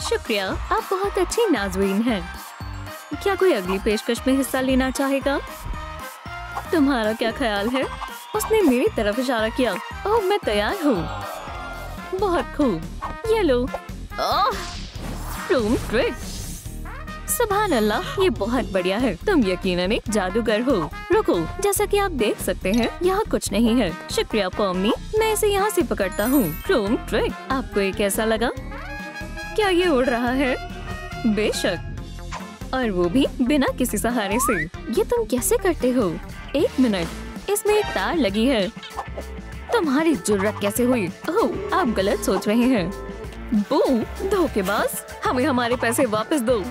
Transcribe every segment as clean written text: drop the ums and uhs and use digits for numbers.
शुक्रिया, आप बहुत अच्छी नाज़रीन हैं। क्या कोई अगली पेशकश में हिस्सा लेना चाहेगा? तुम्हारा क्या ख्याल है? उसने मेरी तरफ इशारा किया। ओह, मैं तैयार हूँ। बहुत खूब, ये लो। Room trick. सुभान अल्लाह, ये बहुत बढ़िया है। तुम यकीनन एक जादूगर हो। रुको, जैसा कि आप देख सकते हैं यहाँ कुछ नहीं है। शुक्रिया पॉमनी, मैं इसे यहाँ से पकड़ता हूँ। रूम ट्रिक, आपको ये कैसा लगा? क्या ये उड़ रहा है? बेशक, और वो भी बिना किसी सहारे से। ये तुम कैसे करते हो? एक मिनट, इसमें एक तार लगी है। तुम्हारी जुर्रत कैसे हुई? ओह, आप गलत सोच रहे हैं। बूम, धोखेबाज, हमें हमारे पैसे वापस दो।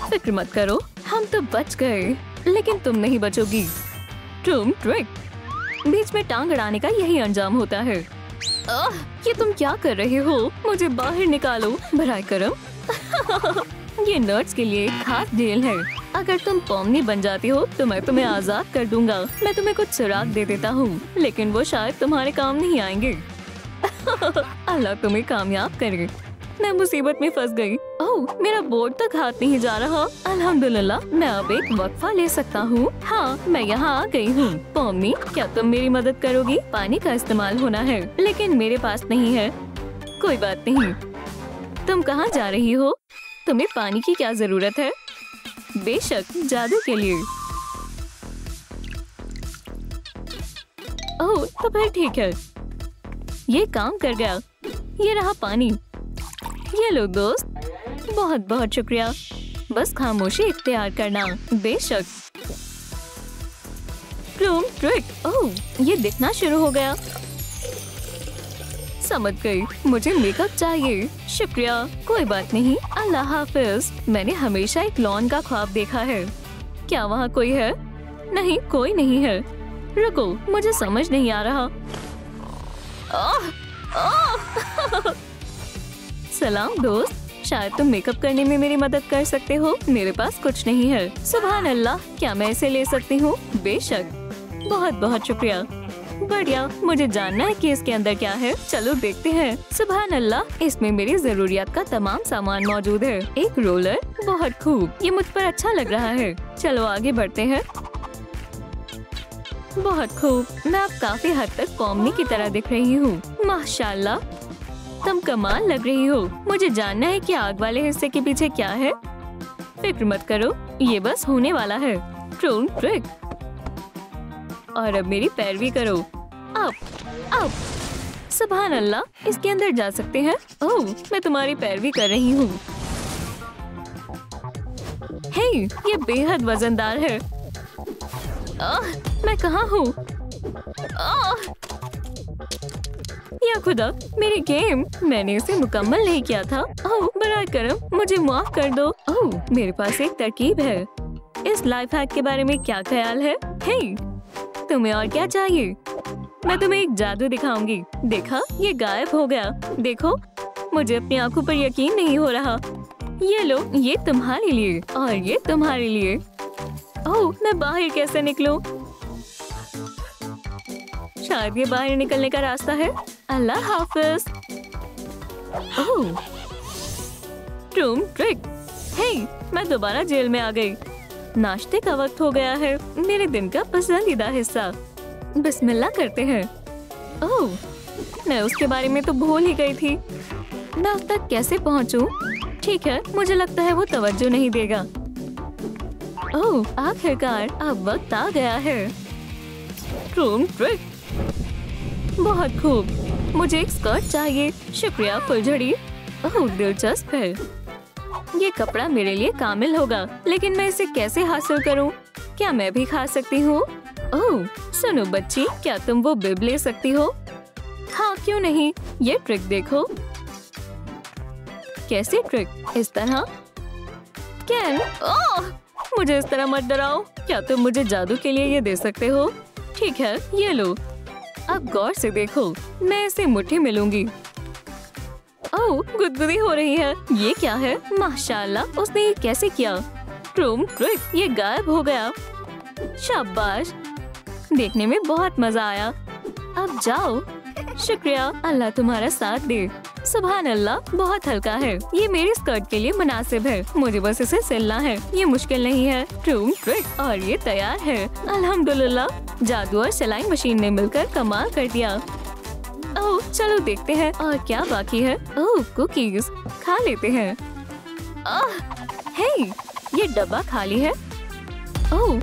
फिक्र मत करो, हम तो बच गए, लेकिन तुम नहीं बचोगी। रूम ट्रिक, बीच में टांग अड़ाने का यही अंजाम होता है। ये तुम क्या कर रहे हो? मुझे बाहर निकालो बराए करम। ये नर्ड्स के लिए एक खास जेल है। अगर तुम पॉमनी बन जाती हो तो मैं तुम्हें आजाद कर दूंगा। मैं तुम्हें कुछ सुराग दे देता हूँ, लेकिन वो शायद तुम्हारे काम नहीं आएंगे। अल्लाह तुम्हें कामयाब करे। मैं मुसीबत में फंस गई। ओह, मेरा बोर्ड तक हाथ नहीं जा रहा। अल्हम्दुलिल्लाह, मैं अब एक वक्फा ले सकता हूँ। हाँ, मैं यहाँ आ गई हूँ। पॉमनी, क्या तुम मेरी मदद करोगी? पानी का इस्तेमाल होना है, लेकिन मेरे पास नहीं है। कोई बात नहीं। तुम कहाँ जा रही हो? तुम्हें पानी की क्या जरूरत है? बेशक, जादू के लिए। ओह, तो फिर ठीक है, ये काम कर गया। ये रहा पानी। ये लो दोस्त, बहुत बहुत शुक्रिया। बस खामोशी इख्तियार करना। बेशक। Room trick. ओह, ये दिखना शुरू हो गया। समझ गई, मुझे मेकअप चाहिए। शुक्रिया, कोई बात नहीं। अल्लाह हाफिज। मैंने हमेशा एक लॉन का ख्वाब देखा है। क्या वहाँ कोई है? नहीं, कोई नहीं है। रुको, मुझे समझ नहीं आ रहा। सलाम दोस्त, शायद तुम मेकअप करने में मेरी मदद कर सकते हो। मेरे पास कुछ नहीं है। सुभान अल्लाह, क्या मैं इसे ले सकती हूँ? बेशक, बहुत बहुत शुक्रिया। बढ़िया, मुझे जानना है कि इसके अंदर क्या है। चलो देखते हैं। सुभान अल्लाह, इसमें मेरी जरूरियात का तमाम सामान मौजूद है। एक रोलर, बहुत खूब, ये मुझ पर अच्छा लग रहा है। चलो आगे बढ़ते हैं। बहुत खूब, मैं अब काफी हद तक पॉमनी की तरह दिख रही हूँ। माशाल्लाह, तुम कमाल लग रही हो। मुझे जानना है कि आग वाले हिस्से के पीछे क्या है। फिक्र मत करो, ये बस होने वाला है। Drone trick. और अब मेरी पैरवी करो। Up, up. सुभान अल्लाह, इसके अंदर जा सकते हैं। ओह, मैं तुम्हारी पैरवी कर रही हूँ। हे, ये बेहद वजनदार है। मैं कहाँ हूँ? या खुदा, मेरी गेम, मैंने इसे मुकम्मल नहीं किया था। ओह, बराए करम, मुझे माफ कर दो। ओह, मेरे पास एक तरकीब है। इस लाइफ हैक के बारे में क्या ख्याल है? हे, तुम्हें और क्या चाहिए? मैं तुम्हें एक जादू दिखाऊंगी। देखा, ये गायब हो गया। देखो, मुझे अपनी आंखों पर यकीन नहीं हो रहा। ये लो, ये तुम्हारे लिए और ये तुम्हारे लिए। ओह, मैं बाहर कैसे निकलूं? शायद ये बाहर निकलने का रास्ता है। अल्लाह हाफिज। ओह, रूम ट्रिक। हे, मैं दोबारा जेल में आ गई। नाश्ते का वक्त हो गया है, मेरे दिन का पसंदीदा हिस्सा। बिस्मिल्लाह करते हैं। ओह, मैं उसके बारे में तो भूल ही गई थी। मैं उस तक कैसे पहुंचूं? ठीक है, मुझे लगता है वो तवज्जो नहीं देगा। ओह, आखिरकार अब वक्त आ गया है। Room trick. बहुत खूब, मुझे एक स्कर्ट चाहिए। शुक्रिया फुलझड़ी। ओह, दिलचस्प है। ये कपड़ा मेरे लिए कामिल होगा, लेकिन मैं इसे कैसे हासिल करूं? क्या मैं भी खा सकती हूँ? ओह, सुनो बच्ची, क्या तुम वो बिब ले सकती हो? हाँ, क्यों नहीं। ये ट्रिक देखो। कैसी ट्रिक? इस तरह? कैन? ओह, मुझे इस तरह मत डराओ। क्या तुम मुझे जादू के लिए ये दे सकते हो? ठीक है, ये लो। अब गौर से देखो, मैं इसे मुट्ठी में लूंगी। ओह, गुदगुदी हो रही है। ये क्या है? माशाल्लाह, उसने ये कैसे किया? रूम ट्रिक, ये गायब हो गया। शाबाश, देखने में बहुत मजा आया। अब जाओ। शुक्रिया, अल्लाह तुम्हारा साथ दे। सुभान अल्लाह, बहुत हल्का है। ये मेरी स्कर्ट के लिए मुनासिब है। मुझे बस इसे सिलना है। ये मुश्किल नहीं है। ट्रूम ट्रिक, और ये तैयार है। अल्हम्दुलिल्लाह, जादू और सिलाई मशीन ने मिलकर कमाल कर दिया। ओह, चलो देखते हैं और क्या बाकी है। ओह, कुकीज, खा लेते हैं। हे, ये डब्बा खाली है। ओह,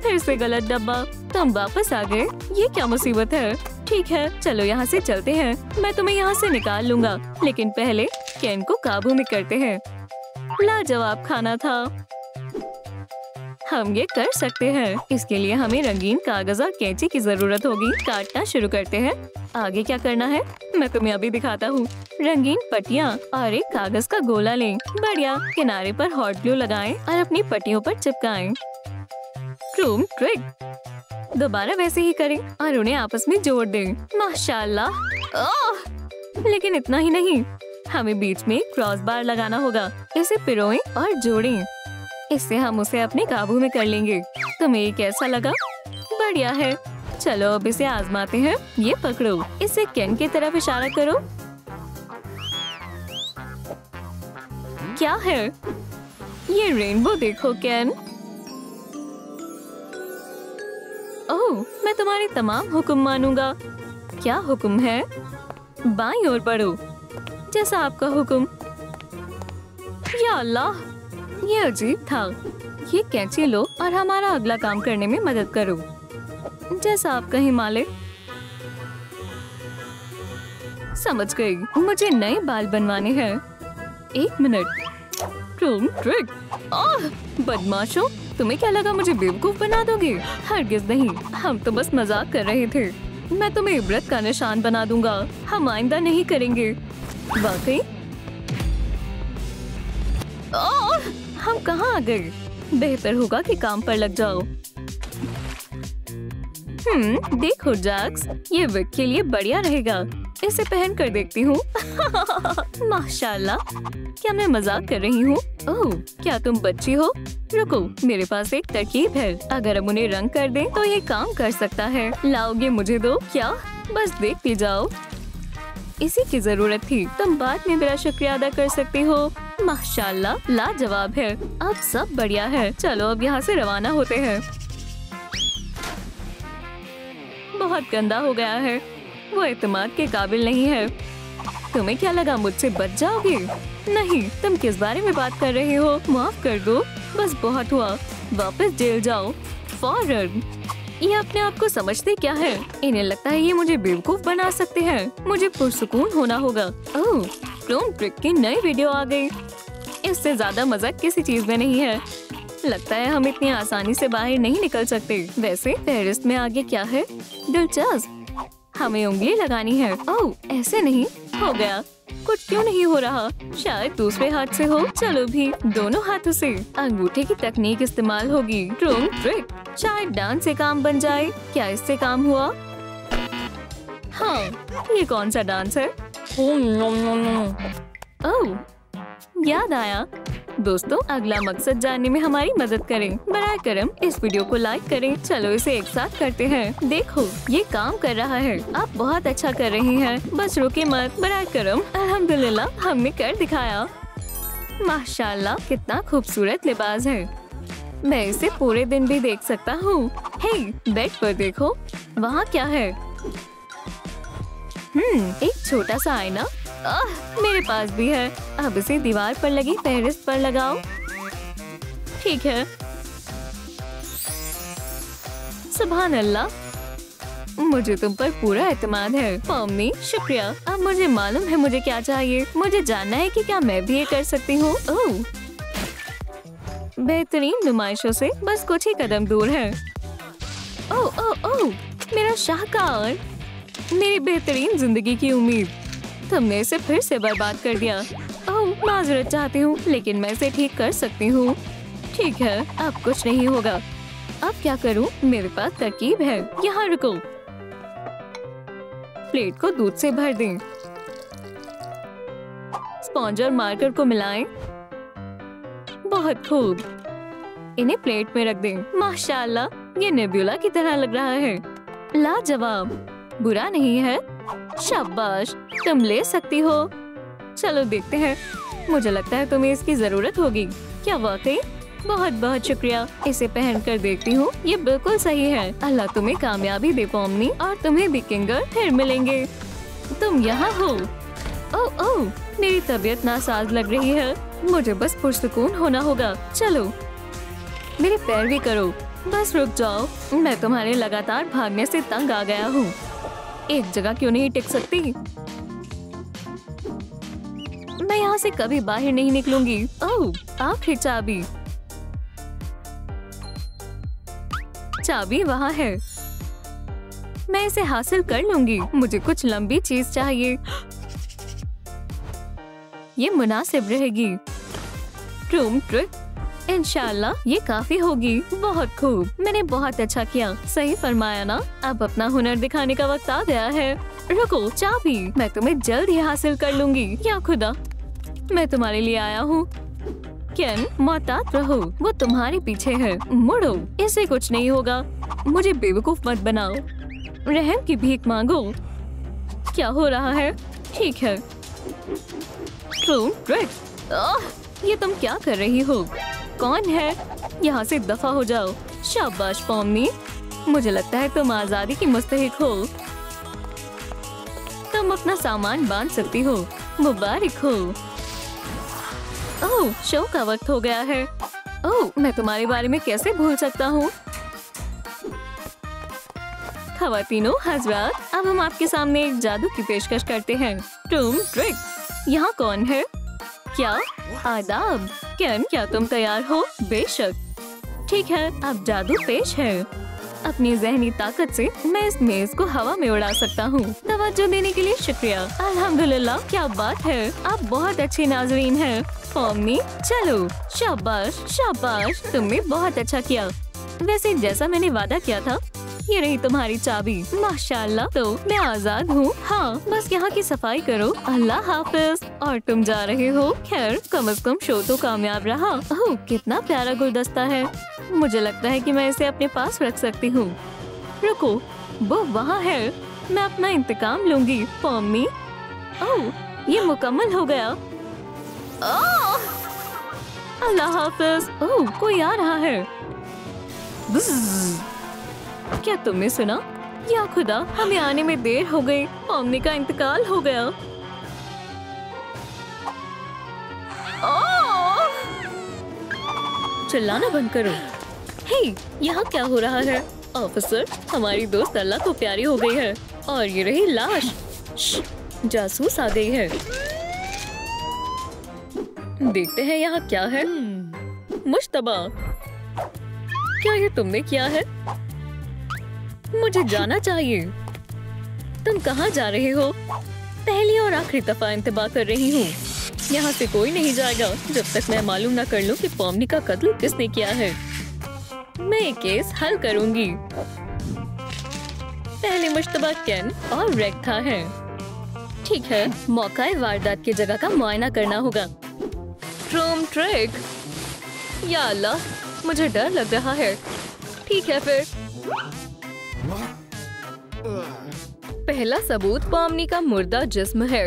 फिर से गलत डब्बा। तुम वापस आ गए। ये क्या मुसीबत है। ठीक है, चलो यहाँ से चलते हैं। मैं तुम्हें यहाँ से निकाल लूँगा, लेकिन पहले केन को काबू में करते हैं। लाजवाब खाना था। हम ये कर सकते हैं। इसके लिए हमें रंगीन कागज और कैंची की जरूरत होगी। काटना शुरू करते हैं। आगे क्या करना है मैं तुम्हें अभी दिखाता हूँ। रंगीन पट्टियाँ और एक कागज का गोला लें। बढ़िया, किनारे पर हॉट ग्लू लगाएं और अपनी पट्टियों पर चिपकाएं। ट्रूम ट्रिक, दोबारा वैसे ही करें और उन्हें आपस में जोड़ दें। माशाल्लाह। लेकिन इतना ही नहीं, हमें बीच में क्रॉस बार लगाना होगा। इसे पिरोएं और जोड़ें। इससे हम उसे अपने काबू में कर लेंगे। तुम्हें ये कैसा लगा? बढ़िया है। चलो अब इसे आजमाते हैं। ये पकड़ो, इसे केन की तरफ इशारा करो। क्या है? ये रेनबो देखो केन। ओह, मैं तुम्हारे तमाम हुक्म मानूंगा। क्या हुक्म है? बाईं ओर बढ़ो, जैसा आपका हुक्म। या अल्लाह, ये अजीब था। ये कैंची लो और हमारा अगला काम करने में मदद करो, जैसा आप कहें मालिक। समझ गई। मुझे नए बाल बनवाने हैं। 1 मिनट। ट्रूम ट्रिक। बदमाशों, तुम्हें क्या लगा मुझे बेवकूफ बना दोगे? हरगिज नहीं, हम तो बस मजाक कर रहे थे। मैं तुम्हें इबरत का निशान बना दूंगा। हम आइंदा नहीं करेंगे। वाकई? हम कहाँ आ गए? बेहतर होगा कि काम पर लग जाओ। देखो जैक्स, ये विग के लिए बढ़िया रहेगा। इसे पहन कर देखती हूँ। माशाल्लाह, क्या मैं मजाक कर रही हूँ? ओह, क्या तुम बच्ची हो? रुको, मेरे पास एक तरकीब है। अगर हम उन्हें रंग कर दें तो ये काम कर सकता है। लाओगे मुझे दो क्या? बस देखती जाओ। इसी की जरूरत थी। तुम बाद में मेरा शुक्रिया अदा कर सकती हो। माशाल्लाह, लाजवाब है। अब सब बढ़िया है। चलो अब यहाँ से रवाना होते हैं। बहुत गंदा हो गया है। वो एतमाद के काबिल नहीं है। तुम्हें क्या लगा मुझसे बच जाओगे? नहीं, तुम किस बारे में बात कर रहे हो? माफ कर दो, बस बहुत हुआ। वापस जेल जाओ फौरन। ये अपने आप को समझते क्या है? इन्हें लगता है ये मुझे बेवकूफ बना सकते हैं। मुझे पुरसुकून होना होगा। ओह, ट्रूम ट्रिक की नई वीडियो आ गई। इससे ज्यादा मजा किसी चीज में नहीं है। लगता है हम इतनी आसानी से बाहर नहीं निकल सकते। वैसे फेहरिस्त में आगे क्या है? दिलचस्प। हमें उंगली लगानी है। ओह, ऐसे नहीं। हो गया। कुछ क्यों नहीं हो रहा? शायद दूसरे हाथ से हो। चलो भी, दोनों हाथों से। अंगूठे की तकनीक इस्तेमाल होगी। ट्रूम ट्रिक। शायद डांस से काम बन जाए। क्या इससे काम हुआ? हाँ, ये कौन सा डांस है? ओह, याद आया। दोस्तों, अगला मकसद जानने में हमारी मदद करें। बराए करम इस वीडियो को लाइक करें। चलो इसे एक साथ करते हैं। देखो, ये काम कर रहा है। आप बहुत अच्छा कर रही हैं। बस रुके मत। बराए करम। अल्हम्दुलिल्लाह, हमने कर दिखाया। माशाल्लाह, कितना खूबसूरत लिबास है। मैं इसे पूरे दिन भी देख सकता हूँ। हे, बेड पर देखो, वहाँ क्या है? एक छोटा सा आईना। मेरे पास भी है। अब इसे दीवार पर लगी फेहरिस्त पर लगाओ। ठीक है। सुभान अल्लाह, मुझे तुम पर पूरा एतमाद है। पम्मी, शुक्रिया। अब मुझे मालूम है मुझे क्या चाहिए। मुझे जानना है कि क्या मैं भी ये कर सकती हूँ। ओह, बेहतरीन नुमाइशों से बस कुछ ही कदम दूर है। ओह ओह ओह, मेरा शाहकार, मेरी बेहतरीन जिंदगी की उम्मीद। तुमने इसे फिर से बर्बाद कर दिया। ओह, माजरत चाहती हूँ, लेकिन मैं इसे ठीक कर सकती हूँ। ठीक है, अब कुछ नहीं होगा। अब क्या करूँ? मेरे पास तरकीब है। यहाँ रुको। प्लेट को दूध से भर दें। स्पॉन्ज और मार्कर को मिलाएं। बहुत खूब। इन्हें प्लेट में रख दें। माशाल्लाह, ये नेबुला की तरह लग रहा है। लाजवाब। बुरा नहीं है। शाबाश, तुम ले सकती हो। चलो देखते हैं। मुझे लगता है तुम्हें इसकी जरूरत होगी। क्या वाकई? बहुत बहुत शुक्रिया। इसे पहन कर देखती हूँ। ये बिल्कुल सही है। अल्लाह तुम्हें कामयाबी दे पोमनी, और तुम्हें भी किंगर फिर मिलेंगे। तुम यहाँ हो? ओह ओह, मेरी तबीयत नासाज लग रही है। मुझे बस पुरसुकून होना होगा। चलो मेरे पैर भी करो। बस रुक जाओ, मैं तुम्हारे लगातार भागने से तंग आ गया हूँ। एक जगह क्यों नहीं टिक सकती? मैं यहाँ से कभी बाहर नहीं निकलूंगी। ओह, आखिरी चाबी। चाबी वहाँ है। मैं इसे हासिल कर लूंगी। मुझे कुछ लंबी चीज चाहिए। ये मुनासिब रहेगी। रूम ट्रिक, इंशाल्लाह ये काफी होगी। बहुत खूब, मैंने बहुत अच्छा किया। सही फरमाया ना। अब अपना हुनर दिखाने का वक्त आ गया है। रुको, चाबी मैं तुम्हें जल्द ही हासिल कर लूंगी। या खुदा, मैं तुम्हारे लिए आया हूँ। केन, मोहतात रहो, वो तुम्हारे पीछे है। मुड़ो, इससे कुछ नहीं होगा। मुझे बेवकूफ मत बनाओ। रहम की भीख मांगो। क्या हो रहा है? ठीक है। रूम ट्रिक, ये तुम क्या कर रही हो? कौन है? यहाँ से दफा हो जाओ। शाबाश पोमनी, मुझे लगता है तुम आजादी की मुस्तहिक हो। तुम अपना सामान बांध सकती हो। मुबारक हो। ओह, शो का वक्त हो गया है। ओह, मैं तुम्हारे बारे में कैसे भूल सकता हूँ। ख़वातीनो हज़रात, अब हम आपके सामने एक जादू की पेशकश करते हैं। रूम ट्रिक, यहाँ कौन है? क्या आदाब। केन, क्या तुम तैयार हो? बेशक। ठीक है, अब जादू पेश है। अपनी जहनी ताकत से मैं इस मेज को हवा में उड़ा सकता हूँ। तवज्जो देने के लिए शुक्रिया। अल्हम्दुलिल्लाह, क्या बात है। आप बहुत अच्छी नाजरीन हैं। पोमनी, चलो। शाबाश शाबाश, तुमने बहुत अच्छा किया। वैसे जैसा मैंने वादा किया था, ये रही तुम्हारी चाबी। माशाल्लाह, तो मैं आजाद हूँ। हाँ, बस यहाँ की सफाई करो। अल्लाह हाफिज। और तुम जा रहे हो? खैर, कम से कम शो तो कामयाब रहा। ओह, कितना प्यारा गुलदस्ता है। मुझे लगता है कि मैं इसे अपने पास रख सकती हूँ। रुको, वो वहाँ है। मैं अपना इंतकाम लूंगी। पोमनी, ओह, ये मुकम्मल हो गया। अल्लाह हाफिज। ओह, कोई आ रहा है। क्या तुमने सुना? या खुदा, हमें आने में देर हो गई। पोमनी का इंतकाल हो गया। चिल्लाना बंद करो। हे, यहाँ क्या हो रहा है? ऑफिसर, हमारी दोस्त अल्लाह को प्यारी हो गई है। और ये रही लाश। जासूस आ गई है। देखते हैं यहाँ क्या है। मुश्तबा, क्या ये तुमने किया है? मुझे जाना चाहिए। तुम कहाँ जा रहे हो? पहली और आखिरी दफा इंतबाह कर रही हूँ। यहाँ से कोई नहीं जाएगा जब तक मैं मालूम न कर लूँ कि पोमनी का कत्ल किसने किया है। मैं ये केस हल करूँगी। पहले मुश्तबा केन और रेक्था है। ठीक है, मौका वारदात की जगह का मुआयना करना होगा। रूम ट्रिक, या अल्लाह, मुझे डर लग रहा है। ठीक है फिर। पहला सबूत पोमनी का मुर्दा जिस्म है।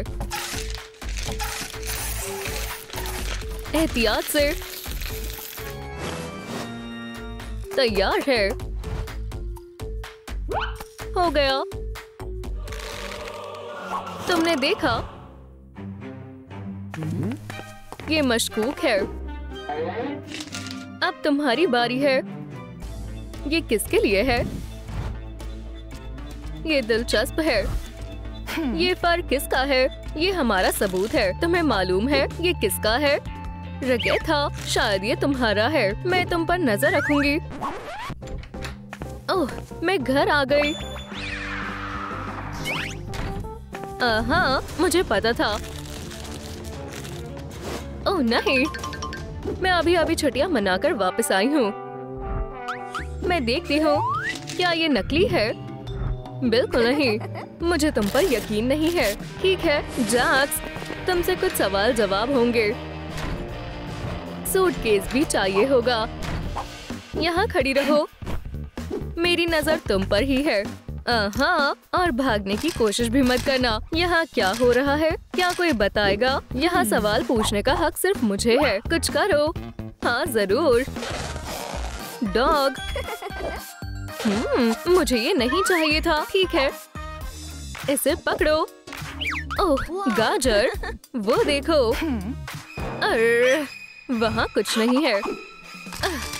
एहतियात से। तैयार है। हो गया। तुमने देखा? ये मशकूक है। अब तुम्हारी बारी है। ये किसके लिए है? ये दिलचस्प है। ये फर किसका है? ये हमारा सबूत है। तुम्हें मालूम है ये किसका है? रगेथा, शायद ये तुम्हारा है। मैं तुम पर नजर रखूंगी। ओह, मैं घर आ गई। हाँ, मुझे पता था। ओह नहीं, मैं अभी छुट्टियां मनाकर वापस आई हूँ। मैं देखती हूँ, क्या ये नकली है? बिल्कुल नहीं, मुझे तुम पर यकीन नहीं है। ठीक है जैक्स, तुमसे कुछ सवाल जवाब होंगे। सूटकेस भी चाहिए होगा। यहाँ खड़ी रहो। मेरी नजर तुम पर ही है। हाँ, और भागने की कोशिश भी मत करना। यहाँ क्या हो रहा है? क्या कोई बताएगा? यहाँ सवाल पूछने का हक सिर्फ मुझे है। कुछ करो। हाँ जरूर। डॉग। मुझे ये नहीं चाहिए था। ठीक है, इसे पकड़ो। ओह गाजर, वो देखो। वहाँ कुछ नहीं है।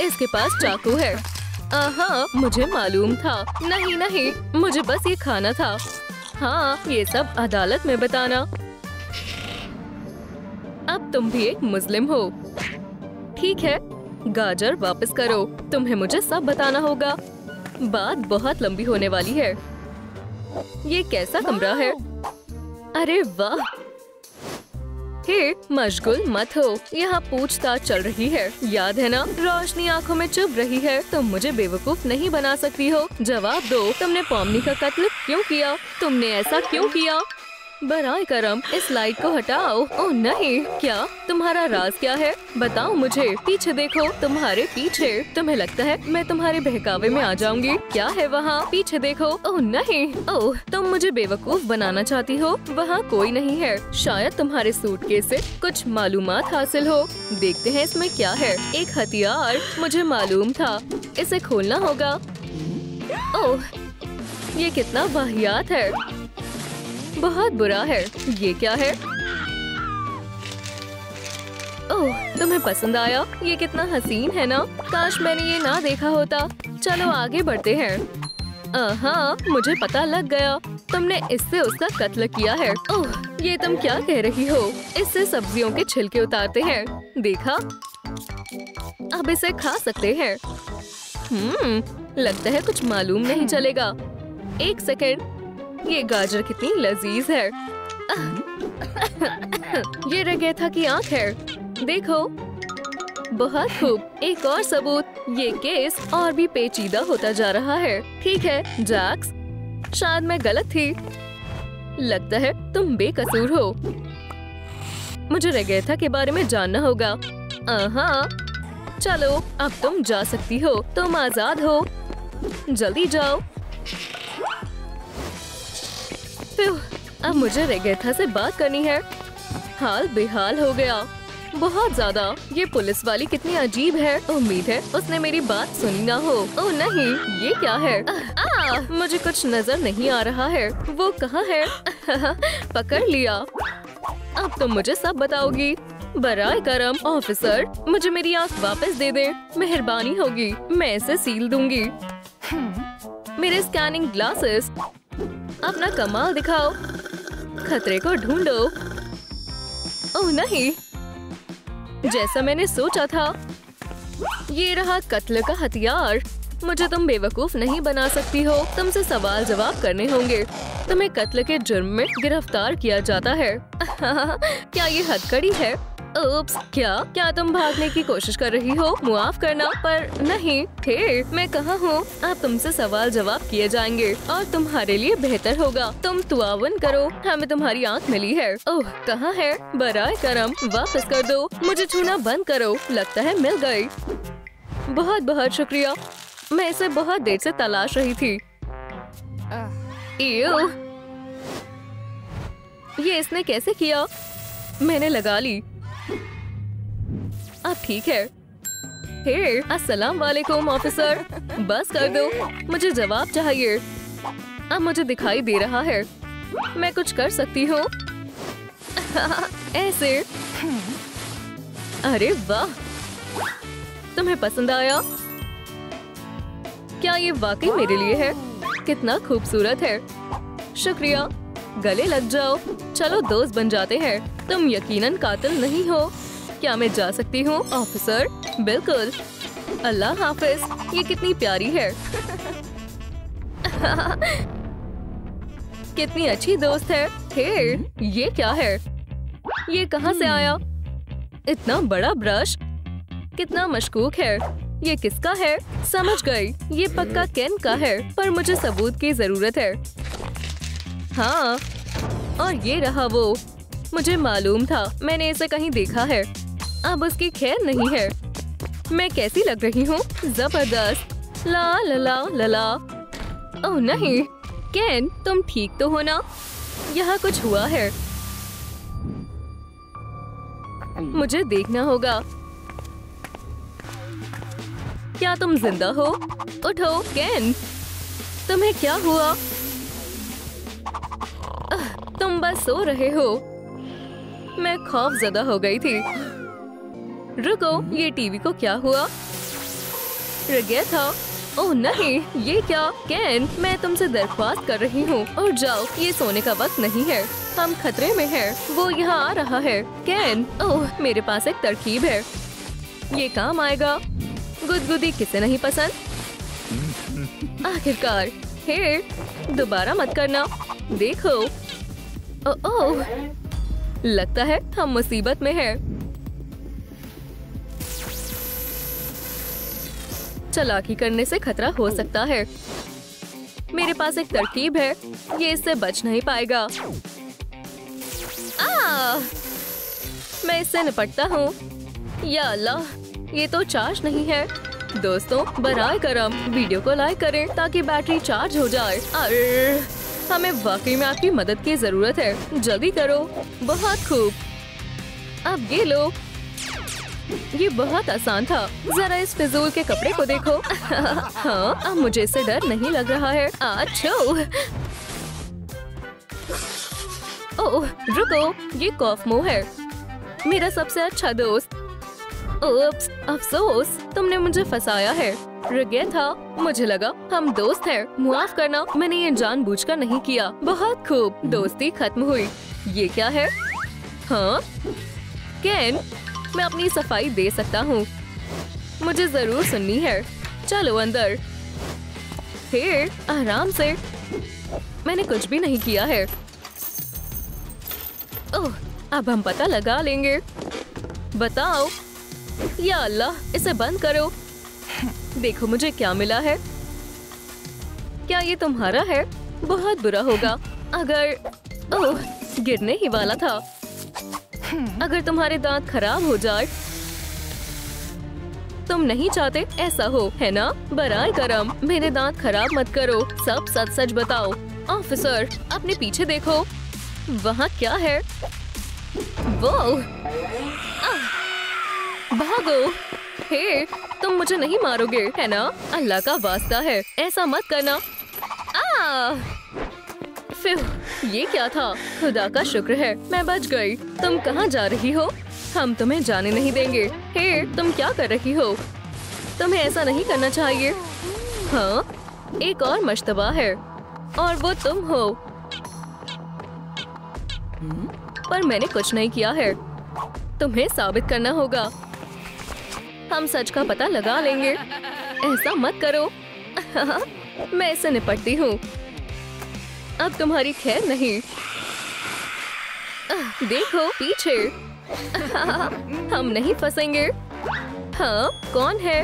इसके पास चाकू है। हाँ, मुझे मालूम था। नहीं, मुझे बस ये खाना था। हाँ, ये सब अदालत में बताना। अब तुम भी एक मुस्लिम हो। ठीक है, गाजर वापस करो। तुम्हें मुझे सब बताना होगा। बात बहुत लंबी होने वाली है। ये कैसा कमरा है? अरे वाह। हे, मशगूल मत हो। यहाँ पूछताछ चल रही है। याद है ना? रोशनी आंखों में चुभ रही है। तुम मुझे बेवकूफ नहीं बना सकती हो। जवाब दो, तुमने पॉमनी का कत्ल क्यों किया? तुमने ऐसा क्यों किया? बराए करम, इस लाइट को हटाओ। ओह नहीं, क्या? तुम्हारा राज क्या है? बताओ मुझे। पीछे देखो, तुम्हारे पीछे। तुम्हें लगता है मैं तुम्हारे बहकावे में आ जाऊंगी? क्या है वहाँ? पीछे देखो। ओह नहीं। ओह, तुम मुझे बेवकूफ बनाना चाहती हो? वहाँ कोई नहीं है। शायद तुम्हारे सूटकेस से कुछ मालूमात हासिल हो। देखते हैं इसमें क्या है। एक हथियार, मुझे मालूम था। इसे खोलना होगा। ओह, ये कितना वाहियात है। बहुत बुरा है। ये क्या है? ओह, तुम्हें पसंद आया? ये कितना हसीन है ना? काश मैंने ये ना देखा होता। चलो आगे बढ़ते हैं। हाँ, मुझे पता लग गया। तुमने इससे उसका कत्ल किया है। ओह, ये तुम क्या कह रही हो? इससे सब्जियों के छिलके उतारते हैं। देखा? अब इसे खा सकते हैं। लगता है कुछ मालूम नहीं चलेगा। एक सेकेंड, ये गाजर कितनी लजीज है। ये रगेथा की आंख है। देखो, बहुत खूब। एक और सबूत। ये केस और भी पेचीदा होता जा रहा है। ठीक है जैक्स, शायद मैं गलत थी। लगता है तुम बेकसूर हो। मुझे रगेथा के बारे में जानना होगा। हाँ, चलो अब तुम जा सकती हो। तुम आजाद हो। जल्दी जाओ। अब मुझे रेगेथा से बात करनी है। हाल बेहाल हो गया, बहुत ज्यादा। ये पुलिस वाली कितनी अजीब है। उम्मीद है उसने मेरी बात सुनी ना हो। ओह नहीं, ये क्या है? मुझे कुछ नजर नहीं आ रहा है। वो कहाँ है? पकड़ लिया। अब तुम मुझे सब बताओगी। बराए करम ऑफिसर, मुझे मेरी आंख वापस दे दे। मेहरबानी होगी, मैं इसे सील दूंगी। मेरे स्कैनिंग ग्लासेस, अपना कमाल दिखाओ। खतरे को ढूंढो। ओह नहीं, जैसा मैंने सोचा था। ये रहा कत्ल का हथियार। मुझे तुम बेवकूफ नहीं बना सकती हो। तुमसे सवाल जवाब करने होंगे। तुम्हें कत्ल के जुर्म में गिरफ्तार किया जाता है। क्या ये हथकड़ी है? उप्स, क्या तुम भागने की कोशिश कर रही हो? मुआफ करना, पर नहीं। हे, मैं कहाँ हूँ? अब तुमसे सवाल जवाब किए जाएंगे और तुम्हारे लिए बेहतर होगा तुम तुआवन करो। हमें तुम्हारी आंख मिली है। ओह, कहाँ है? बराए करम वापस कर दो। मुझे छूना बंद करो। लगता है मिल गई। बहुत बहुत शुक्रिया। मैं इसे बहुत देर से तलाश रही थी। ये इसने कैसे किया? मैंने लगा ली। अब ठीक है। हे, अस्सलाम वालेकुम ऑफिसर। बस कर दो, मुझे जवाब चाहिए। अब मुझे दिखाई दे रहा है। मैं कुछ कर सकती हूँ। ऐसे। अरे वाह, तुम्हें पसंद आया? क्या ये वाकई मेरे लिए है? कितना खूबसूरत है। शुक्रिया। गले लग जाओ। चलो दोस्त बन जाते हैं। तुम यकीनन कातिल नहीं हो। क्या मैं जा सकती हूँ ऑफिसर? बिल्कुल। अल्लाह हाफिज। ये कितनी प्यारी है। कितनी अच्छी दोस्त है। हे, ये क्या है? ये कहाँ से आया? इतना बड़ा ब्रश, कितना मशकूक है। ये किसका है? समझ गई, ये पक्का केन का है, पर मुझे सबूत की जरूरत है। हाँ, और ये रहा वो। मुझे मालूम था, मैंने इसे कहीं देखा है। अब उसकी खैर नहीं है। मैं कैसी लग रही हूँ? जबरदस्त। ला ला ला ला ला। ओह नहीं, केन, तुम ठीक तो हो ना? यहाँ कुछ हुआ है। मुझे देखना होगा। क्या तुम जिंदा हो? उठो केन, तुम्हें क्या हुआ? तुम बस सो रहे हो। मैं खौफजदा हो गई थी। रुको, ये टीवी को क्या हुआ? रह गया था। ओह नहीं, ये क्या? केन, मैं तुमसे दरख्वास्त कर रही हूँ, उठ जाओ, ये सोने का वक्त नहीं है, हम खतरे में हैं। वो यहाँ आ रहा है। केन, ओह मेरे पास एक तरकीब है, ये काम आएगा। गुदगुदी किसे नहीं पसंद? आखिरकार। हे, दोबारा मत करना। देखो, ओह, लगता है हम मुसीबत में हैं। चालाकी करने से खतरा हो सकता है। मेरे पास एक तरकीब है, ये इससे बच नहीं पाएगा। मैं इससे निपटता हूँ। या अल्लाह, ये तो चार्ज नहीं है। दोस्तों, बराए करम वीडियो को लाइक करें ताकि बैटरी चार्ज हो जाए। अरे, हमें वाकई में आपकी मदद की जरूरत है, जल्दी करो। बहुत खूब, अब ये लो। ये बहुत आसान था। जरा इस फिजूल के कपड़े को देखो। हाँ, अब मुझे इससे डर नहीं लग रहा है। अच्छा, ओह रुको, ये कॉफमो है, मेरा सबसे अच्छा दोस्त। ओप्स, अफसोस, तुमने मुझे फंसाया है। रह था, मुझे लगा हम दोस्त हैं। मुआफ करना, मैंने ये जानबूझकर नहीं किया। बहुत खूब, दोस्ती खत्म हुई। ये क्या है? हाँ केन, मैं अपनी सफाई दे सकता हूँ, मुझे जरूर सुननी है। चलो अंदर। हे, आराम से, मैंने कुछ भी नहीं किया है। ओह, अब हम पता लगा लेंगे। बताओ। या अल्लाह, इसे बंद करो। देखो मुझे क्या मिला है। क्या ये तुम्हारा है? बहुत बुरा होगा अगर... ओह, गिरने ही वाला था। अगर तुम्हारे दांत खराब हो जाए। तुम नहीं चाहते ऐसा हो, है ना? बराए करम, मेरे दांत खराब मत करो। सब सच सच बताओ। ऑफिसर, अपने पीछे देखो, वहाँ क्या है? वो भागो। हे, तुम मुझे नहीं मारोगे, है ना? अल्लाह का वास्ता है, ऐसा मत करना। फिर ये क्या था? खुदा का शुक्र है मैं बच गई। तुम कहाँ जा रही हो? हम तुम्हें जाने नहीं देंगे। हे, तुम क्या कर रही हो? तुम्हें ऐसा नहीं करना चाहिए। हाँ, एक और मश्तबा है और वो तुम हो। पर मैंने कुछ नहीं किया है, तुम्हें साबित करना होगा। हम सच का पता लगा लेंगे। ऐसा मत करो। मैं इससे निपटती हूँ, अब तुम्हारी खैर नहीं। देखो पीछे। हम नहीं फंसेंगे। हाँ, कौन है?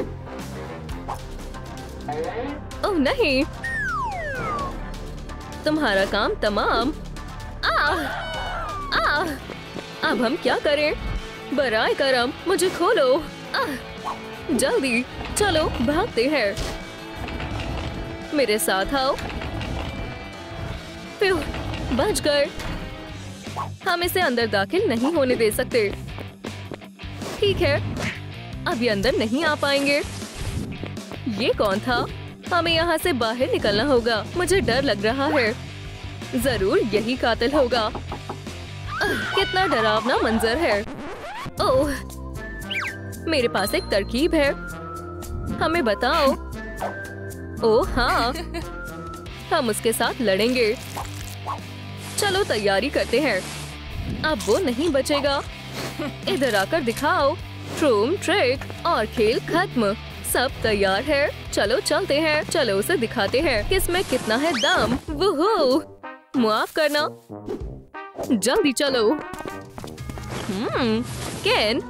ओह नहीं, तुम्हारा काम तमाम। अब हम क्या करें? बराए करम, मुझे खोलो। जल्दी चलो, भागते हैं। मेरे साथ आओ। फिर बच गए। हम इसे अंदर दाखिल नहीं होने दे सकते। ठीक है, अब ये अंदर नहीं आ पाएंगे। ये कौन था? हमें यहाँ से बाहर निकलना होगा। मुझे डर लग रहा है, जरूर यही कातिल होगा। कितना डरावना मंजर है। ओह, मेरे पास एक तरकीब है, हमें बताओ। ओह हाँ, हम उसके साथ लड़ेंगे। चलो तैयारी करते हैं, अब वो नहीं बचेगा। इधर आकर दिखाओ। ट्रूम ट्रिक और खेल खत्म। सब तैयार है, चलो चलते हैं। चलो उसे दिखाते हैं किसमें कितना है दम। वुहू, माफ करना, जल्दी चलो। केन,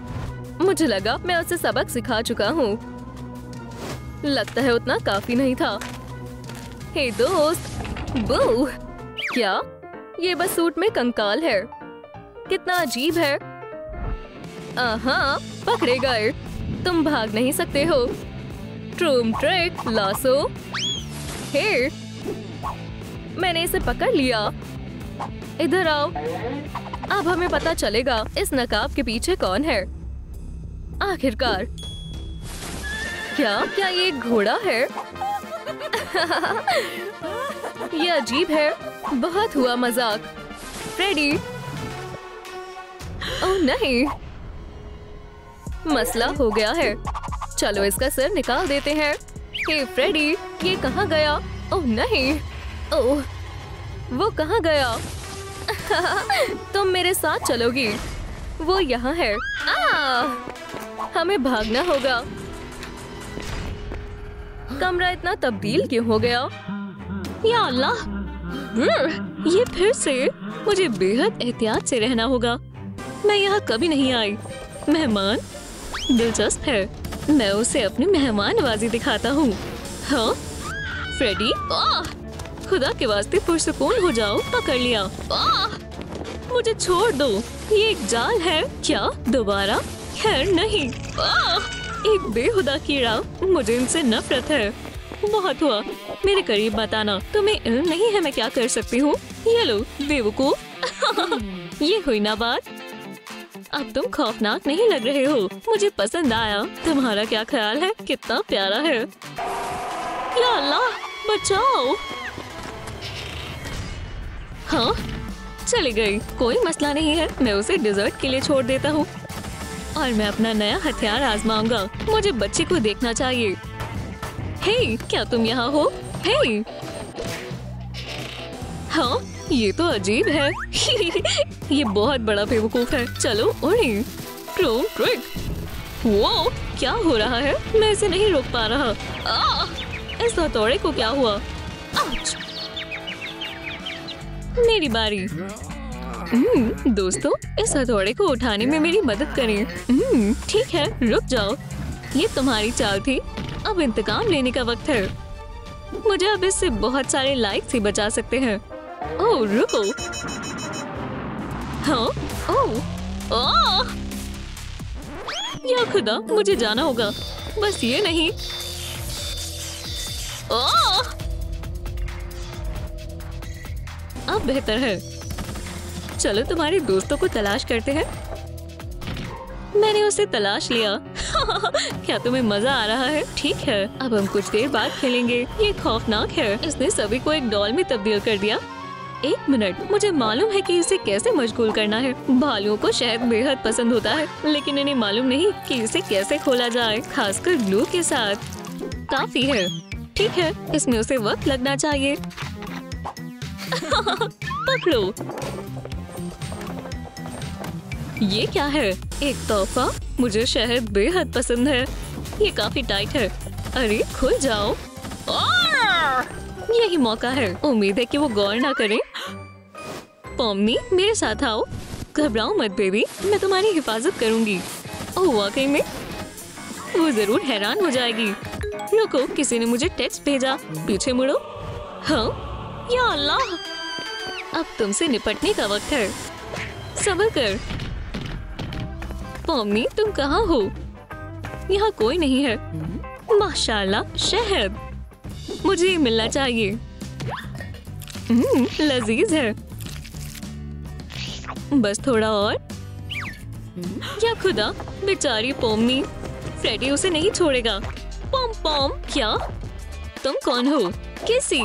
मुझे लगा मैं उसे सबक सिखा चुका हूँ। लगता है उतना काफी नहीं था। हे दोस्त। बू, क्या? ये बस सूट में कंकाल है। कितना अजीब है। हाँ, पकड़े गए। तुम भाग नहीं सकते हो। ट्रूम ट्रिक, लासो। हे, मैंने इसे पकड़ लिया। इधर आओ। अब हमें पता चलेगा इस नकाब के पीछे कौन है। आखिरकार। क्या ये एक घोड़ा है? ये अजीब है। बहुत हुआ मजाक। फ्रेडी। ओह नहीं, मसला हो गया है। चलो इसका सिर निकाल देते हैं। हे फ्रेडी, ये कहाँ गया? ओह नहीं, ओह वो कहाँ गया? तुम मेरे साथ चलोगी? वो यहाँ है। हमें भागना होगा। कमरा इतना तब्दील क्यों हो गया? या अल्लाह, ये फिर से। मुझे बेहद एहतियात से रहना होगा। मैं यहाँ कभी नहीं आई। मेहमान दिलचस्प है। मैं उसे अपनी मेहमान नवाजी दिखाता हूँ। हाँ फ्रेडी, खुदा के वास्ते पुरसुकून हो जाओ। पकड़ लिया। मुझे छोड़ दो, ये एक जाल है क्या? दोबारा? खैर नहीं। एक बेहुदा कीड़ा। मुझे इनसे नफरत है। बहुत हुआ। मेरे करीब मत आना। तुम्हें इल्म नहीं है मैं क्या कर सकती हूँ। ये लो बेवकूफ। ये हुई ना बात। अब तुम खौफनाक नहीं लग रहे हो। मुझे पसंद आया। तुम्हारा क्या ख्याल है? कितना प्यारा है। या अल्लाह, बचाओ। हाँ चली गई। कोई मसला नहीं है। मैं उसे डिजर्ट के लिए छोड़ देता हूँ और मैं अपना नया हथियार आजमाऊंगा। मुझे बच्चे को देखना चाहिए। हे, क्या तुम यहाँ हो? हे, हाँ ये तो अजीब है। ये बहुत बड़ा बेवकूफ है। चलो उड़ी। ट्रिक। वो क्या हो रहा है? मैं इसे नहीं रोक पा रहा। इस हथौड़े को क्या हुआ? आउच! मेरी बारी। दोस्तों, इस हथौड़े को उठाने में मेरी मदद करें। ठीक है, रुक जाओ। ये तुम्हारी चाल थी। अब इंतकाम लेने का वक्त है। मुझे अब इससे बहुत सारे लाइक से बचा सकते हैं। ओह रुको। हाँ, ओह, या खुदा, मुझे जाना होगा। बस ये नहीं। अब बेहतर है। चलो तुम्हारे दोस्तों को तलाश करते हैं। मैंने उसे तलाश लिया। क्या तुम्हें मजा आ रहा है? ठीक है, अब हम कुछ देर बाद खेलेंगे। ये खौफनाक है। इसने सभी को एक डॉल में तब्दील कर दिया। एक मिनट, मुझे मालूम है कि इसे कैसे मशगूल करना है। भालुओं को शहद बेहद पसंद होता है, लेकिन इन्हें मालूम नहीं कि इसे कैसे खोला जाए, खासकर ग्लू के साथ। काफी है। ठीक है, इसमें उसे वक्त लगना चाहिए। पकड़ो। ये क्या है? एक तोहफा। मुझे शहद बेहद पसंद है। ये काफी टाइट है। अरे खुल जाओ। यही मौका है। उम्मीद है कि वो गौर ना करे। पॉम्नी, मेरे साथ आओ। घबराओ मत बेबी, मैं तुम्हारी हिफाजत करूंगी। ओह वाकई में? वो जरूर हैरान हो जाएगी। रुको, किसी ने मुझे टेक्स्ट भेजा। पीछे मुड़ो। हाँ, या अल्लाह, अब तुमसे निपटने का वक्त है। सब्र कर। पॉम्नी, तुम कहाँ हो? यहाँ कोई नहीं है। माशाल्लाह, शहद। मुझे ये मिलना चाहिए। लजीज है। बस थोड़ा और। या खुदा, बेचारी पॉम्नी। फ्रेडी उसे नहीं छोड़ेगा। पॉम पॉम, क्या? तुम कौन हो? किसी?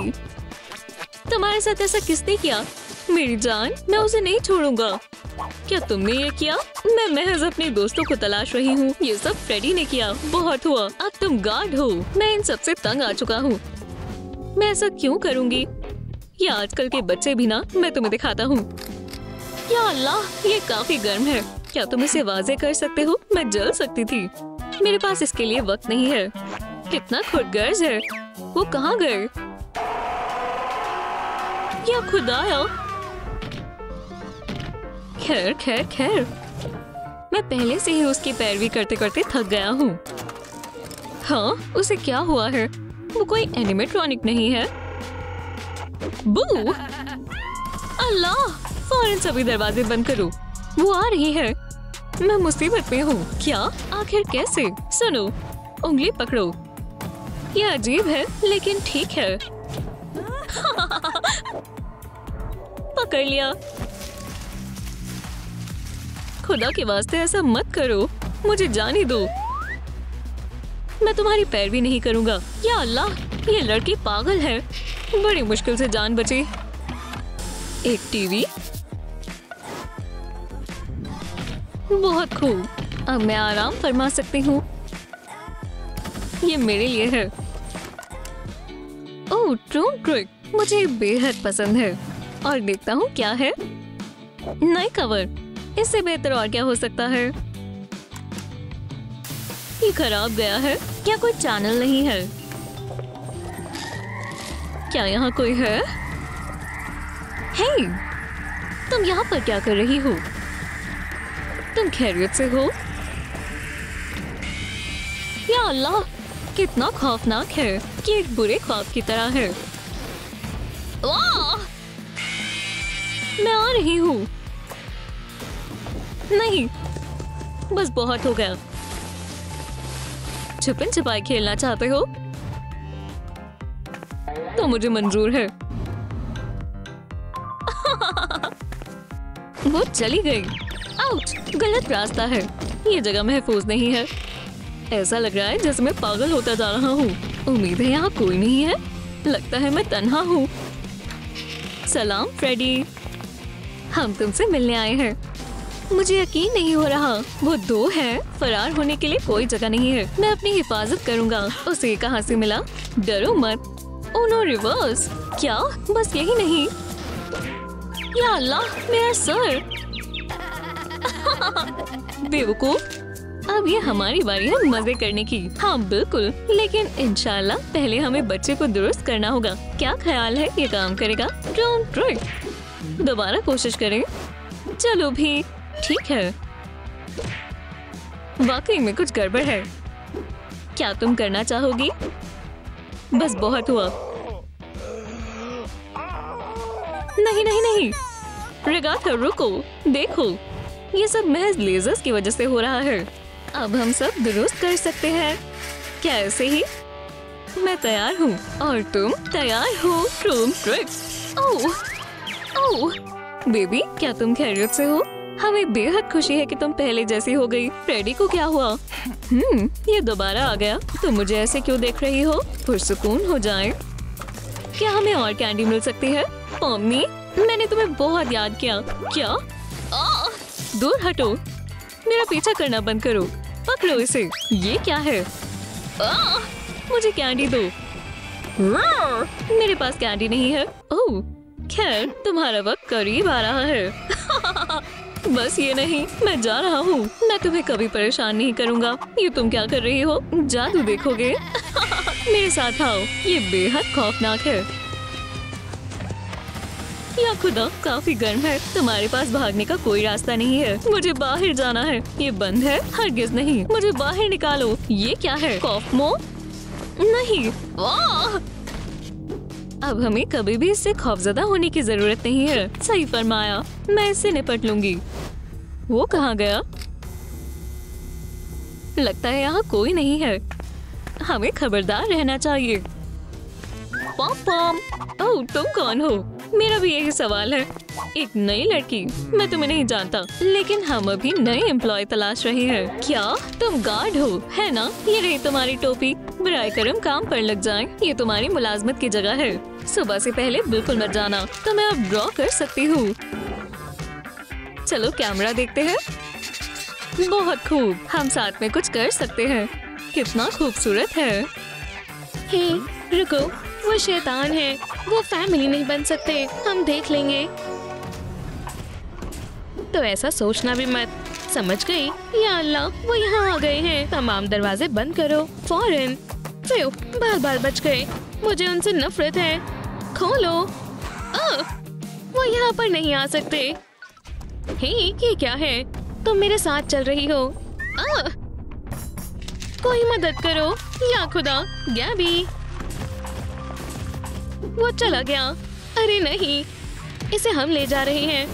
तुम्हारे साथ ऐसा किसने किया? मेरी जान, मैं उसे नहीं छोड़ूंगा। क्या तुमने ये किया? मैं महज अपने दोस्तों को तलाश रही हूँ। ये सब फ्रेडी ने किया। बहुत हुआ। अब तुम गार्ड हो। मैं इन सब से तंग आ चुका हूँ। मैं ऐसा क्यों करूँगी? ये आजकल के बच्चे भी ना। मैं तुम्हें दिखाता हूँ। या अल्लाह, ये काफी गर्म है। क्या तुम इसे वाज़े कर सकते हो? मैं जल सकती थी। मेरे पास इसके लिए वक्त नहीं है। कितना खुदगर्ज है। वो कहाँ गए? या खुदाया। खैर खैर खैर, मैं पहले से ही उसकी पैरवी करते करते थक गया हूँ। हाँ, उसे क्या हुआ है? वो कोई एनिमेट्रॉनिक नहीं है। बू! अल्लाह, फौरन सभी दरवाजे बंद करो। वो आ रही है। मैं मुसीबत में हूँ। क्या? आखिर कैसे? सुनो, उंगली पकड़ो। ये अजीब है, लेकिन ठीक है। पकड़ लिया। खुदा के वास्ते ऐसा मत करो, मुझे जाने दो। मैं तुम्हारी पैरवी नहीं करूंगा। या अल्लाह, ये लड़की पागल है। बड़ी मुश्किल से जान बची। एक टीवी, बहुत खूब। अब मैं आराम फरमा सकती हूँ। ये मेरे लिए है। ओह, ट्रू ट्रिक मुझे बेहद पसंद है। और देखता हूँ क्या है। नई कवर, इससे बेहतर और क्या हो सकता है। ये खराब गया है। क्या कोई चैनल नहीं है? क्या यहाँ कोई है? हे, तुम यहाँ पर क्या कर रही हो? तुम खैरियत से हो? या अल्लाह, कितना खौफनाक है कि एक बुरे ख्वाब की तरह है। वाह! मैं आ रही हूँ। नहीं, बस बहुत हो गया। छुपन छुपाई खेलना चाहते हो तो मुझे मंजूर है। वो चली गई। आउच, गलत रास्ता है। ये जगह महफूज नहीं है। ऐसा लग रहा है जैसे मैं पागल होता जा रहा हूँ। उम्मीद है यहाँ कोई नहीं है। लगता है मैं तन्हा हूँ। सलाम फ्रेडी, हम तुमसे मिलने आए हैं। मुझे यकीन नहीं हो रहा, वो दो हैं। फरार होने के लिए कोई जगह नहीं है। मैं अपनी हिफाजत करूंगा। उसे कहाँ से मिला? डरो मत। Oh no, reverse. क्या बस यही नहीं? या अल्लाह, मेरा सर। बेवकूफ, अब ये हमारी बारी है मजे करने की। हाँ बिल्कुल, लेकिन इंशाल्लाह पहले हमें बच्चे को दुरुस्त करना होगा। क्या ख्याल है, ये काम करेगा? Don't try. दोबारा कोशिश करें। चलो भी ठीक है। वाकई में कुछ गड़बड़ है। क्या तुम करना चाहोगी? बस बहुत हुआ। नहीं नहीं नहीं, रेगाथा रुको। देखो, ये सब महज लेजर्स की वजह से हो रहा है। अब हम सब दुरुस्त कर सकते हैं। क्या ऐसे ही? मैं तैयार हूँ और तुम तैयार हो? ट्रूम ट्रिक। ओह ओह बेबी, क्या तुम खैरियत से हो? हमें बेहद खुशी है कि तुम पहले जैसी हो गई। फ्रेडी को क्या हुआ? ये दोबारा आ गया। तुम मुझे ऐसे क्यों देख रही हो? पुरसुकून हो जाए। क्या हमें और कैंडी मिल सकती है? मम्मी, मैंने तुम्हें बहुत याद किया। क्या? दूर हटो, मेरा पीछा करना बंद करो। पकड़ो इसे। ये क्या है? मुझे कैंडी दो। मेरे पास कैंडी नहीं है। ओह खैर, तुम्हारा वक्त करीब आ रहा है। बस ये नहीं, मैं जा रहा हूँ। मैं तुम्हें कभी परेशान नहीं करूँगा। ये तुम क्या कर रही हो? जादू देखोगे? मेरे साथ आओ। ये बेहद खौफनाक है। या खुदा, काफी गर्म है। तुम्हारे पास भागने का कोई रास्ता नहीं है। मुझे बाहर जाना है। ये बंद है? हरगिज नहीं। मुझे बाहर निकालो। ये क्या है? कॉफमो? नहीं। अब हमें कभी भी इससे खौफजदा होने की जरूरत नहीं है। सही फरमाया, मैं इससे निपट लूंगी। वो कहाँ गया? लगता है यहाँ कोई नहीं है। हमें खबरदार रहना चाहिए। पॉम पॉम। ओह, तुम कौन हो? मेरा भी यही सवाल है। एक नई लड़की? मैं तुम्हें नहीं जानता, लेकिन हम अभी नए एम्प्लॉय तलाश रहे हैं। क्या तुम गार्ड हो? है ना? ये रही तुम्हारी टोपी। बराए करम काम पर लग जाएं। ये तुम्हारी मुलाजमत की जगह है। सुबह से पहले बिल्कुल मत जाना। तो मैं अब ड्रॉ कर सकती हूँ। चलो कैमरा देखते हैं। बहुत खूब, हम साथ में कुछ कर सकते हैं। कितना खूबसूरत है। हे, रुको, वो शैतान है। वो फैमिली नहीं बन सकते। हम देख लेंगे। तो ऐसा सोचना भी मत। समझ गई? या अल्लाह, वो यहाँ आ गए हैं। तमाम दरवाजे बंद करो फौरन। फिर बाल बाल बच गए। मुझे उनसे नफरत है। खोलो। वो यहाँ पर नहीं आ सकते। हे, ये क्या है? तुम मेरे साथ चल रही हो। कोई मदद करो। या खुदा, गैबी। वो चला गया। अरे नहीं, इसे हम ले जा रहे हैं।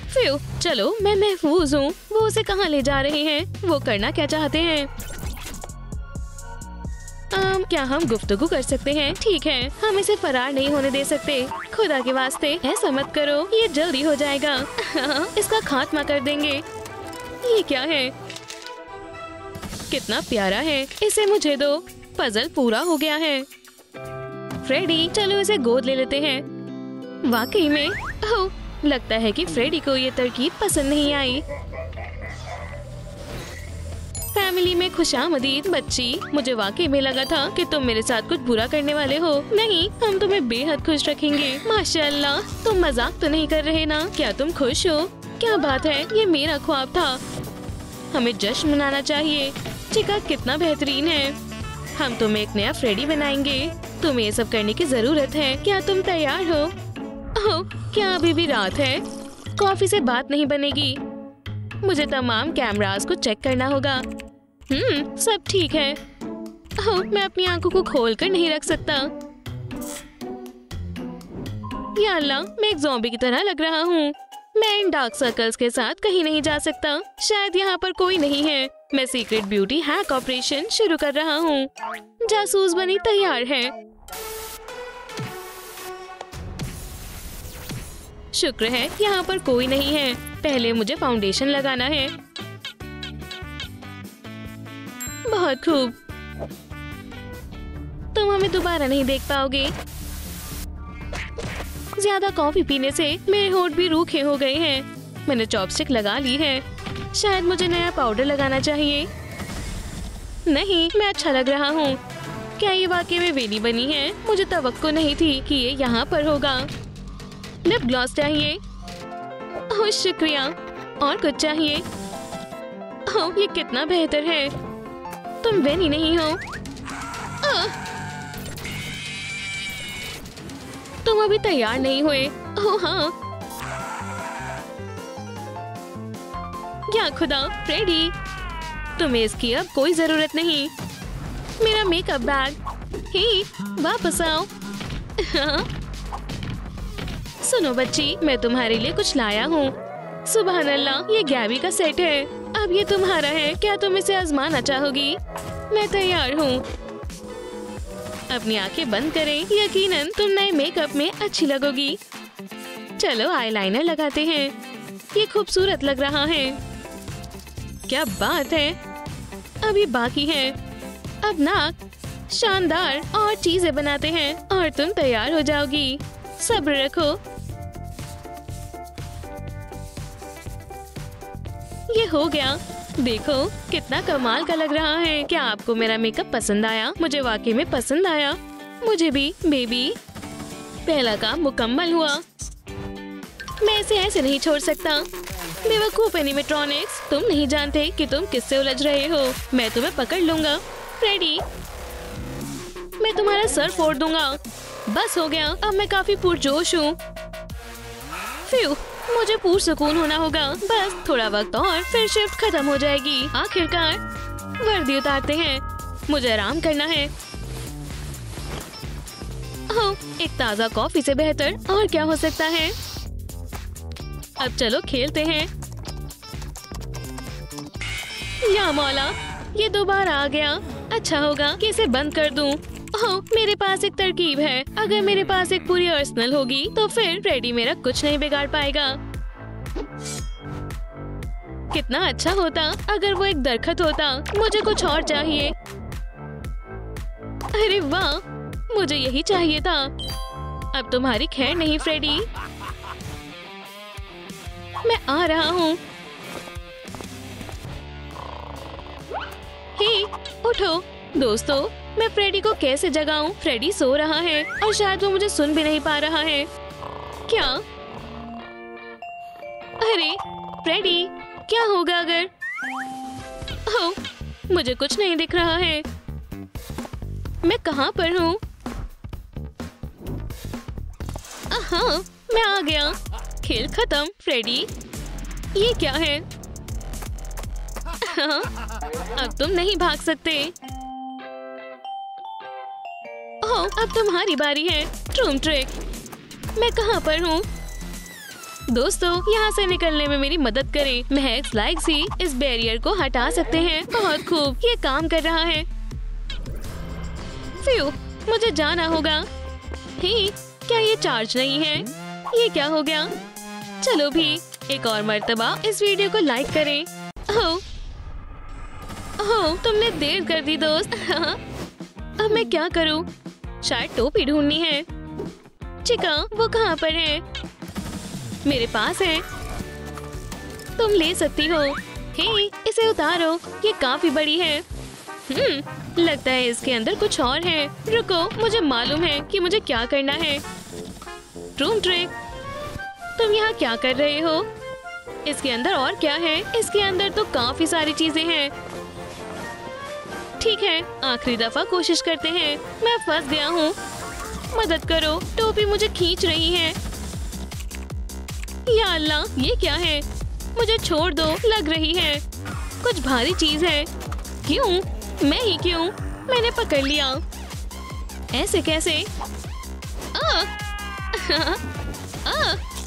फिर चलो, मैं महफूज हूँ। वो उसे कहाँ ले जा रहे हैं? वो करना क्या चाहते हैं? क्या हम गुफ्तगू कर सकते हैं? ठीक है, हम इसे फरार नहीं होने दे सकते। खुदा के वास्ते ऐसा मत करो, ये जल्दी हो जाएगा। इसका खात्मा कर देंगे। ये क्या है? कितना प्यारा है, इसे मुझे दो। पजल पूरा हो गया है। फ्रेडी, चलो इसे गोद ले लेते हैं। वाकई में, ओह, लगता है कि फ्रेडी को ये तरकीब पसंद नहीं आई। फैमिली में खुशामदीद बच्ची। मुझे वाकई में लगा था कि तुम मेरे साथ कुछ बुरा करने वाले हो। नहीं, हम तुम्हें बेहद खुश रखेंगे। माशाल्लाह, तुम मजाक तो नहीं कर रहे ना? क्या तुम खुश हो? क्या बात है, ये मेरा ख्वाब था। हमें जश्न मनाना चाहिए। चिका कितना बेहतरीन है। हम तुम्हें एक नया फ्रेडी बनाएंगे। तुम्हें ये सब करने की जरूरत है। क्या तुम तैयार हो? ओह, क्या अभी भी रात है? कॉफी से बात नहीं बनेगी। मुझे तमाम कैमरास को चेक करना होगा। सब ठीक है। ओह, मैं अपनी आंखों को खोलकर नहीं रख सकता। या अल्लाह, मैं एक ज़ॉम्बी की तरह लग रहा हूँ। मैं इन डार्क सर्कल्स के साथ कहीं नहीं जा सकता। शायद यहाँ पर कोई नहीं है। मैं सीक्रेट ब्यूटी हैक ऑपरेशन शुरू कर रहा हूँ। जासूस बनी तैयार है। शुक्र है यहाँ पर कोई नहीं है। पहले मुझे फाउंडेशन लगाना है। बहुत खूब। तुम हमें दोबारा नहीं देख पाओगे। ज्यादा कॉफी पीने से मेरे होंठ भी रूखे हो गए हैं। मैंने चॉपस्टिक लगा ली है। शायद मुझे नया पाउडर लगाना चाहिए। नहीं, मैं अच्छा लग रहा हूँ। क्या ये वाकई में वेली बनी है? मुझे तवक्को नहीं थी कि ये यहाँ पर होगा। लिप ग्लॉस चाहिए। ओह, शुक्रिया। और कुछ चाहिए? ओह, ये कितना बेहतर है। तुम वेनी नहीं हो। तुम अभी तैयार नहीं हुए। ओह हाँ। या खुदा, फ्रेडी, तुम्हें इसकी अब कोई जरूरत नहीं। मेरा मेकअप बैग। ही, वापस आओ। हाँ। सुनो बच्ची, मैं तुम्हारे लिए कुछ लाया हूँ। सुभान अल्लाह, ये गैबी का सेट है। अब ये तुम्हारा है। क्या तुम इसे आजमाना चाहोगी? मैं तैयार हूँ। अपनी आंखें बंद करें। यकीनन तुम नए मेकअप में अच्छी लगोगी। चलो आईलाइनर लगाते हैं। ये खूबसूरत लग रहा है। क्या बात है। अभी बाकी है। अब नाक। शानदार। और चीजें बनाते हैं और तुम तैयार हो जाओगी। सब्र रखो। ये हो गया। देखो कितना कमाल का लग रहा है। क्या आपको मेरा मेकअप पसंद आया? मुझे वाकई में पसंद आया। मुझे भी बेबी। पहला काम मुकम्मल हुआ। मैं इसे ऐसे नहीं छोड़ सकता। बेवकूफ एनिमेट्रॉनिक्स, तुम नहीं जानते कि तुम किससे उलझ रहे हो। मैं तुम्हें पकड़ लूंगा। फ्रेडी, मैं तुम्हारा सर फोड़ दूंगा। बस हो गया। अब मैं काफी पुरजोश हूँ। फ्यू, मुझे पुरसुकून होना होगा। बस थोड़ा वक्त और फिर शिफ्ट खत्म हो जाएगी। आखिरकार वर्दी उतारते हैं। मुझे आराम करना है। ओह, एक ताज़ा कॉफी से बेहतर और क्या हो सकता है। अब चलो खेलते हैं। या मौला, ये दोबारा आ गया। अच्छा होगा कि इसे बंद कर दूं। ओह, मेरे पास एक तरकीब है। अगर मेरे पास एक पूरी आर्सेनल होगी तो फिर फ्रेडी मेरा कुछ नहीं बिगाड़ पाएगा। कितना अच्छा होता अगर वो एक दरख्त होता। मुझे कुछ और चाहिए। अरे वाह, मुझे यही चाहिए था। अब तुम्हारी खैर नहीं फ्रेडी। मैं आ रहा हूँ। हे, उठो। दोस्तों, मैं फ्रेडी को कैसे जगाऊं? फ्रेडी सो रहा है और शायद वो मुझे सुन भी नहीं पा रहा है। क्या? अरे फ्रेडी, क्या होगा अगर? ओह, मुझे कुछ नहीं दिख रहा है। मैं कहाँ पर हूँ? हाँ, मैं आ गया। खेल खत्म फ्रेडी। ये क्या है? हाँ, अब तुम नहीं भाग सकते। ओह, अब तुम्हारी बारी है। ट्रूम ट्रिक। मैं कहाँ पर हूँ? दोस्तों, यहाँ से निकलने में मेरी मदद करें। महज लाइक ही इस बैरियर को हटा सकते हैं। बहुत खूब, ये काम कर रहा है। फ्यू, मुझे जाना होगा। हे, क्या ये चार्ज नहीं है? ये क्या हो गया? चलो भी एक और मर्तबा इस वीडियो को लाइक करें। ओह, तुमने देर कर दी दोस्त। अब मैं क्या करूं? शायद टोपी ढूंढनी है। चिका, वो कहाँ पर है? मेरे पास है, तुम ले सकती हो। हे, इसे उतारो, ये काफी बड़ी है। लगता है इसके अंदर कुछ और है। रुको, मुझे मालूम है कि मुझे क्या करना है। रूम ट्रिक, तुम यहाँ क्या कर रहे हो? इसके अंदर और क्या है? इसके अंदर तो काफी सारी चीजें हैं। ठीक है, आखिरी दफा कोशिश करते हैं। मैं फंस गया हूँ, मदद करो, टोपी मुझे खींच रही है। या अल्लाह, ये क्या है? मुझे छोड़ दो, लग रही है कुछ भारी चीज है। क्यों? मैं ही क्यों? मैंने पकड़ लिया। ऐसे कैसे?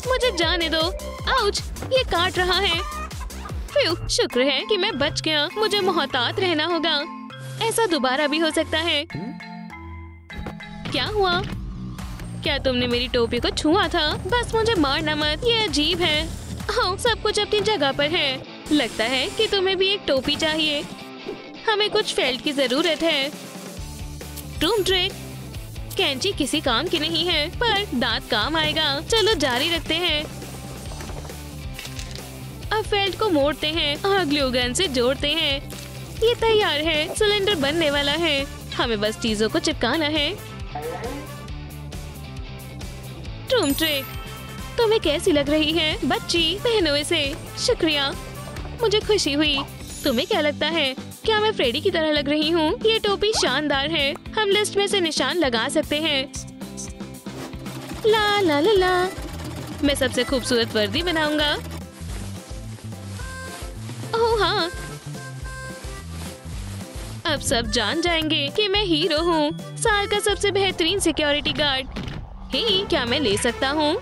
मुझे जाने दो। आउच, ये काट रहा है। फ्यू, शुक्र है कि मैं बच गया। मुझे मोहतात रहना होगा, ऐसा दोबारा भी हो सकता है। क्या हुआ? क्या तुमने मेरी टोपी को छुआ था? बस मुझे मारना मत, ये अजीब है। हाँ, सब कुछ अपनी जगह पर है। लगता है कि तुम्हें भी एक टोपी चाहिए। हमें कुछ फेल्ट की जरूरत है। रूम ट्रिक, कैंची किसी काम की नहीं है, पर दांत काम आएगा। चलो जारी रखते हैं। अब फेल्ट को मोड़ते हैं और ग्लू गन से जोड़ते हैं। ये तैयार है, सिलेंडर बनने वाला है। हमें बस चीजों को चिपकाना है। रूम ट्रिक, तुम्हें कैसी लग रही है बच्ची? पहनो इसे। शुक्रिया, मुझे खुशी हुई। तुम्हें क्या लगता है, क्या मैं फ्रेडी की तरह लग रही हूँ? ये टोपी शानदार है। हम लिस्ट में से निशान लगा सकते हैं। ला ला ला ला, मैं सबसे खूबसूरत वर्दी बनाऊंगा। ओह हाँ, अब सब जान जाएंगे कि मैं हीरो हूँ, साल का सबसे बेहतरीन सिक्योरिटी गार्ड। हे, क्या मैं ले सकता हूँ?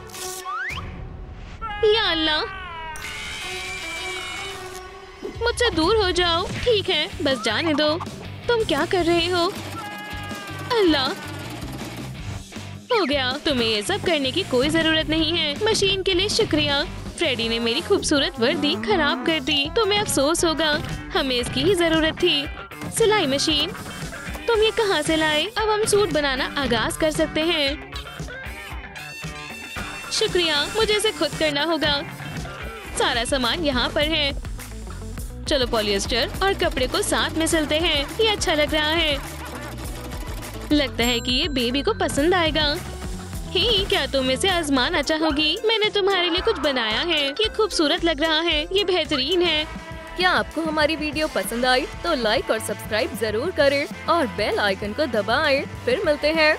या अल्लाह, मुझसे दूर हो जाओ। ठीक है, बस जाने दो। तुम क्या कर रहे हो? अल्लाह, हो गया। तुम्हें ये सब करने की कोई जरूरत नहीं है। मशीन के लिए शुक्रिया। फ्रेडी ने मेरी खूबसूरत वर्दी खराब कर दी। तुम्हें अफसोस होगा, हमें इसकी ही जरूरत थी। सिलाई मशीन, तुम ये कहाँ से लाए? अब हम सूट बनाना आगाज कर सकते हैं। शुक्रिया, मुझे इसे खुद करना होगा। सारा सामान यहाँ पर है। चलो पॉलिएस्टर और कपड़े को साथ में सिलते हैं। ये अच्छा लग रहा है। लगता है कि ये बेबी को पसंद आएगा। हे, क्या तुम इसे आजमाना चाहोगी? मैंने तुम्हारे लिए कुछ बनाया है। ये खूबसूरत लग रहा है, ये बेहतरीन है। क्या आपको हमारी वीडियो पसंद आई तो लाइक और सब्सक्राइब जरूर करें और बेल आइकन को दबाएं। फिर मिलते हैं।